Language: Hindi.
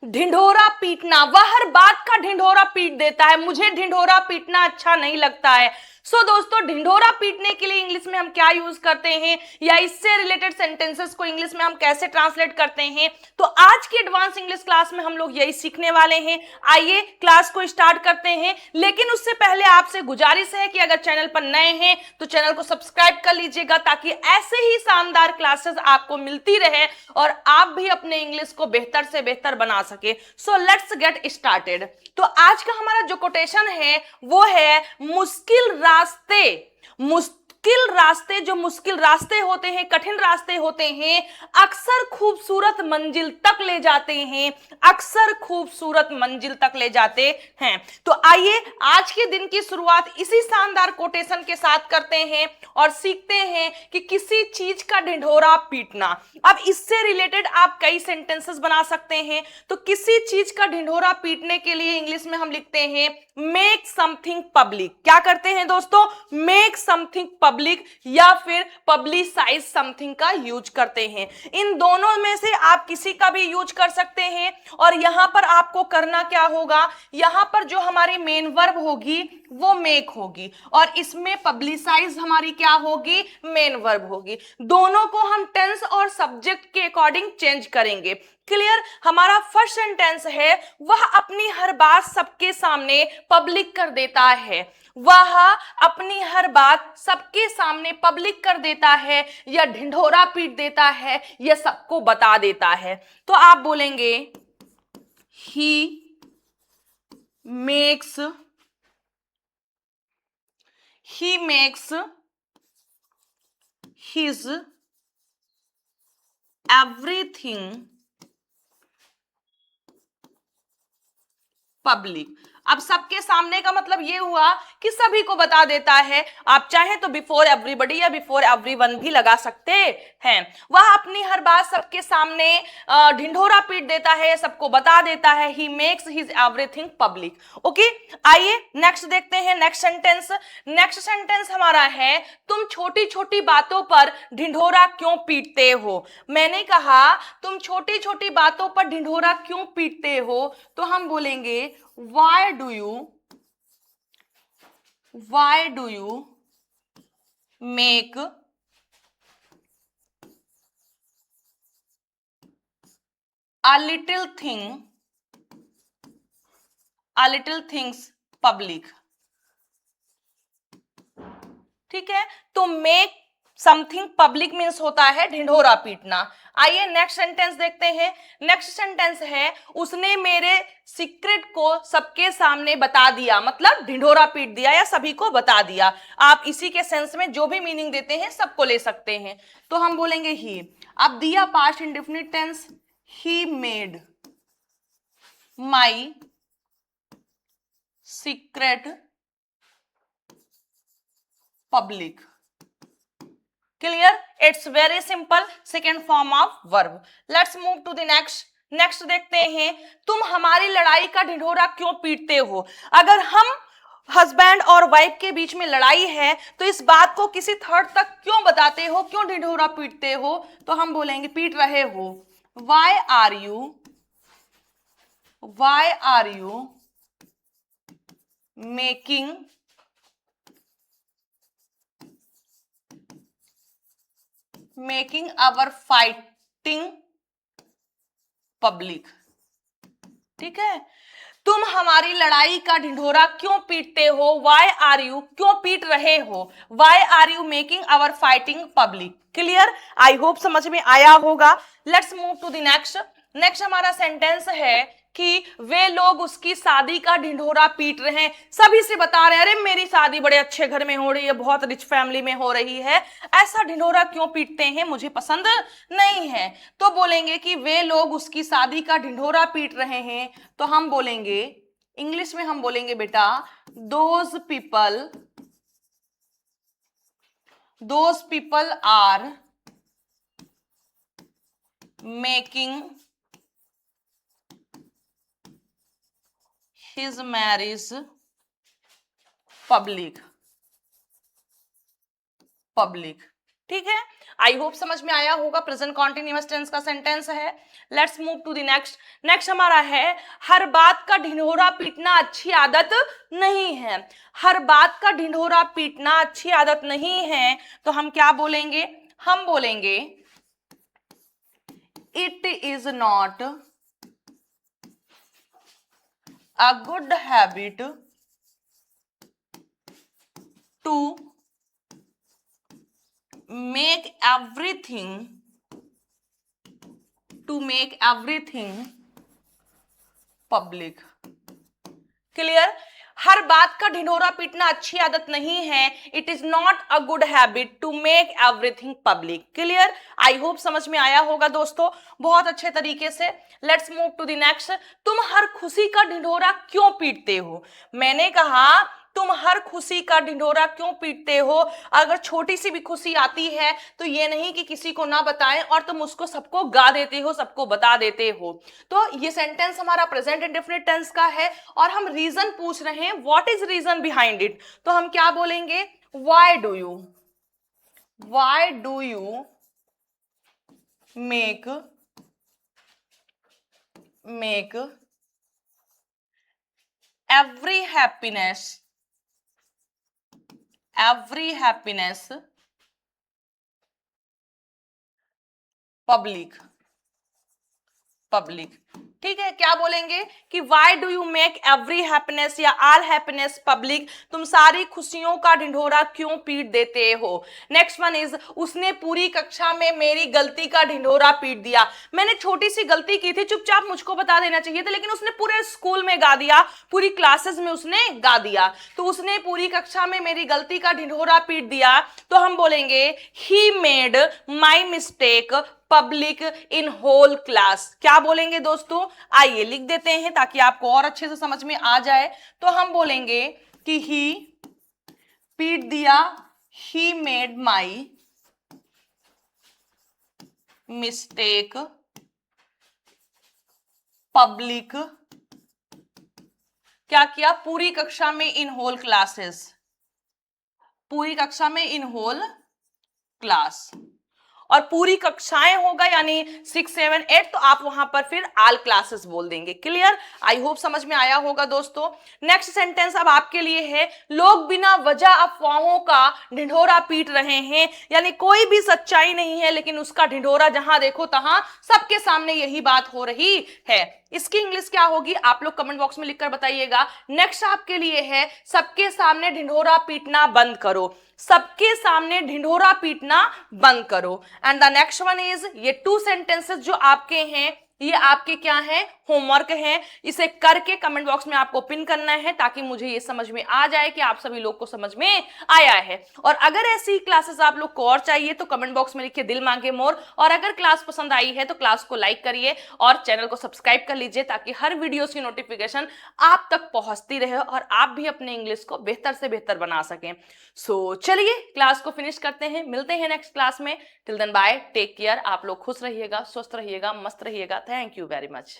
ढिंढोरा पीटना, वह हर बात का ढिंढोरा पीट देता है, मुझे ढिंढोरा पीटना अच्छा नहीं लगता है। सो दोस्तों, ढिंढोरा पीटने के लिए इंग्लिश में हम क्या यूज करते हैं, या इससे रिलेटेड सेंटेंसेस को इंग्लिश में हम कैसे ट्रांसलेट करते हैं, तो आज की एडवांस इंग्लिश क्लास में हम लोग यही सीखने वाले हैं। आइए क्लास को स्टार्ट करते हैं, लेकिन उससे पहले आपसे गुजारिश है कि अगर चैनल पर नए हैं तो चैनल को सब्सक्राइब कर लीजिएगा, ताकि ऐसे ही शानदार क्लासेस आपको मिलती रहे और आप भी अपने इंग्लिश को बेहतर से बेहतर बना सके। So let's get started. तो आज का हमारा जो कोटेशन है वो है मुश्किल रास्ते, जो मुश्किल रास्ते होते हैं, कठिन रास्ते होते हैं, अक्सर खूबसूरत मंजिल तक ले जाते हैं, अक्सर खूबसूरत मंजिल तक ले जाते हैं। तो आइए आज के दिन की शुरुआत इसी शानदार कोटेशन के साथ करते हैं और सीखते हैं कि किसी चीज का ढिंढोरा पीटना। अब इससे रिलेटेड आप कई सेंटेंसेस बना सकते हैं। तो किसी चीज का ढिंढोरा पीटने के लिए इंग्लिश में हम लिखते हैं मेक समथिंग पब्लिक। क्या करते हैं दोस्तों? मेक समथिंग पब्लिक या फिर पब्लिसाइज समथिंग का यूज करते हैं। इन दोनों में से आप किसी का भी यूज कर सकते हैं। और यहां पर आपको करना क्या होगा, यहां पर जो हमारी मेन वर्ब होगी वो मेक होगी और इसमें पब्लिसाइज हमारी क्या होगी, मेन वर्ब होगी। दोनों को हम टेंस और सब्जेक्ट के अकॉर्डिंग चेंज करेंगे। क्लियर? हमारा फर्स्ट सेंटेंस है वह अपनी हर बात सबके सामने पब्लिक कर देता है, वह अपनी हर बात सबके सामने पब्लिक कर देता है या ढिंढोरा पीट देता है या सबको बता देता है। तो आप बोलेंगे he makes his everything public. अब सबके सामने का मतलब ये हुआ कि सभी को बता देता है। आप चाहें तो बिफोर एवरीबॉडी या बिफोर एवरीवन भी लगा सकते हैं। वह अपनी हर बात सबके सामने ढिंढोरा पीट देता है, सबको बता देता है। He makes his everything public. Okay, आइए नेक्स्ट देखते हैं। नेक्स्ट सेंटेंस हमारा है तुम छोटी छोटी बातों पर ढिंढोरा क्यों पीटते हो। मैंने कहा तुम छोटी छोटी बातों पर ढिंढोरा क्यों पीटते हो, तो हम बोलेंगे why do you make a little things public। ठीक है, तो मेक समथिंग पब्लिक मीन्स होता है ढिंढोरा पीटना। आइए नेक्स्ट सेंटेंस देखते हैं। नेक्स्ट सेंटेंस है उसने मेरे सीक्रेट को सबके सामने बता दिया, मतलब ढिंढोरा पीट दिया या सभी को बता दिया। आप इसी के सेंस में जो भी मीनिंग देते हैं सबको ले सकते हैं। तो हम बोलेंगे ही। अब दिया past indefinite tense, he made my secret public. Clear? It's very simple, second form of verb. Let's move to the next देखते हैं। तुम हमारी लड़ाई का ढिंढोरा क्यों पीटते हो। अगर हम हस्बैंड और वाइफ के बीच में लड़ाई है तो इस बात को किसी थर्ड तक क्यों बताते हो, क्यों ढिंढोरा पीटते हो, तो हम बोलेंगे पीट रहे हो। Why are you making our fighting public. ठीक है, तुम हमारी लड़ाई का ढिंढोरा क्यों पीटते हो, वाई आर यू, क्यों पीट रहे हो, why are you making our fighting public. Clear? I hope समझ में आया होगा। Let's move to the next हमारा सेंटेंस है कि वे लोग उसकी शादी का ढिंढोरा पीट रहे हैं। सभी से बता रहे हैं अरे मेरी शादी बड़े अच्छे घर में हो रही है, बहुत रिच फैमिली में हो रही है, ऐसा ढिंढोरा क्यों पीटते हैं, मुझे पसंद नहीं है। तो बोलेंगे कि वे लोग उसकी शादी का ढिंढोरा पीट रहे हैं। तो हम बोलेंगे इंग्लिश में, हम बोलेंगे बेटा those people are making his marriage public। ठीक है, आई होप समझ में आया होगा। प्रेजेंट कॉन्टिन्यूअस टेंस का सेंटेंस है। Let's move to the next. Next हमारा है हर बात का ढिंढोरा पीटना अच्छी आदत नहीं है। हर बात का ढिंढोरा पीटना अच्छी आदत नहीं है, तो हम क्या बोलेंगे? हम बोलेंगे it is not a good habit to make everything public। Clear? हर बात का ढिंढोरा पीटना अच्छी आदत नहीं है। It is not a good habit to make everything public. Clear? I hope समझ में आया होगा दोस्तों, बहुत अच्छे तरीके से। Let's move to the next. तुम हर खुशी का ढिंढोरा क्यों पीटते हो? मैंने कहा तुम हर खुशी का ढिंढोरा क्यों पीटते हो? अगर छोटी सी भी खुशी आती है तो ये नहीं कि किसी को ना बताएं और तुम उसको सबको गा देते हो, सबको बता देते हो। तो ये सेंटेंस हमारा प्रेजेंट इंडेफिनिट टेंस का है और हम रीजन पूछ रहे हैं, what is reason behind it. तो हम क्या बोलेंगे? Why do you make every happiness public. ठीक है, क्या बोलेंगे कि why do you make every happiness या ऑल हैप्पीनेस पब्लिक? तुम सारी खुशियों का ढिंढोरा क्यों पीट देते हो? नेक्स्ट वन इज उसने पूरी कक्षा में मेरी गलती का ढिंढोरा पीट दिया। मैंने छोटी सी गलती की थी, चुपचाप मुझको बता देना चाहिए था, लेकिन उसने पूरे स्कूल में गा दिया, पूरी क्लासेस में उसने गा दिया। तो उसने पूरी कक्षा में मेरी गलती का ढिंढोरा पीट दिया, तो हम बोलेंगे he made my mistake public in whole class. क्या बोलेंगे दोस्तों? आइए लिख देते हैं ताकि आपको और अच्छे से समझ में आ जाए। तो हम बोलेंगे कि ही पीट दिया, ही मेड माई मिस्टेक पब्लिक। क्या किया? पूरी कक्षा में इन होल क्लासेस, पूरी कक्षा में इन होल क्लास। और पूरी कक्षाएं होगा यानी 6, 7, 8, तो आप वहां पर फिर ऑल क्लासेस बोल देंगे। क्लियर? आई होप समझ में आया होगा दोस्तों। नेक्स्ट सेंटेंस अब आपके लिए है लोग बिना वजह अफवाहों का ढिंढोरा पीट रहे हैं, यानी कोई भी सच्चाई नहीं है लेकिन उसका ढिंढोरा जहां देखो तहां सबके सामने यही बात हो रही है। इसकी इंग्लिश क्या होगी आप लोग कमेंट बॉक्स में लिखकर बताइएगा। नेक्स्ट आपके लिए है सबके सामने ढिंढोरा पीटना बंद करो। सबके सामने ढिंढोरा पीटना बंद करो। And the next one is, ये 2 सेंटेंसेस जो आपके हैं ये आपके क्या है? होमवर्क है। इसे करके कमेंट बॉक्स में आपको पिन करना है ताकि मुझे ये समझ में आ जाए कि आप सभी लोग को समझ में आया है। और अगर ऐसी क्लासेस आप लोग को और चाहिए तो कमेंट बॉक्स में लिखिए दिल मांगे मोर। और अगर क्लास पसंद आई है तो क्लास को लाइक करिए और चैनल को सब्सक्राइब कर लीजिए ताकि हर वीडियोस की नोटिफिकेशन आप तक पहुंचती रहे और आप भी अपने इंग्लिश को बेहतर से बेहतर बना सकें। सो चलिए क्लास को फिनिश करते हैं, मिलते हैं नेक्स्ट क्लास में। Till then bye, take care. आप लोग खुश रहिएगा, स्वस्थ रहिएगा, मस्त रहिएगा। Thank you very much.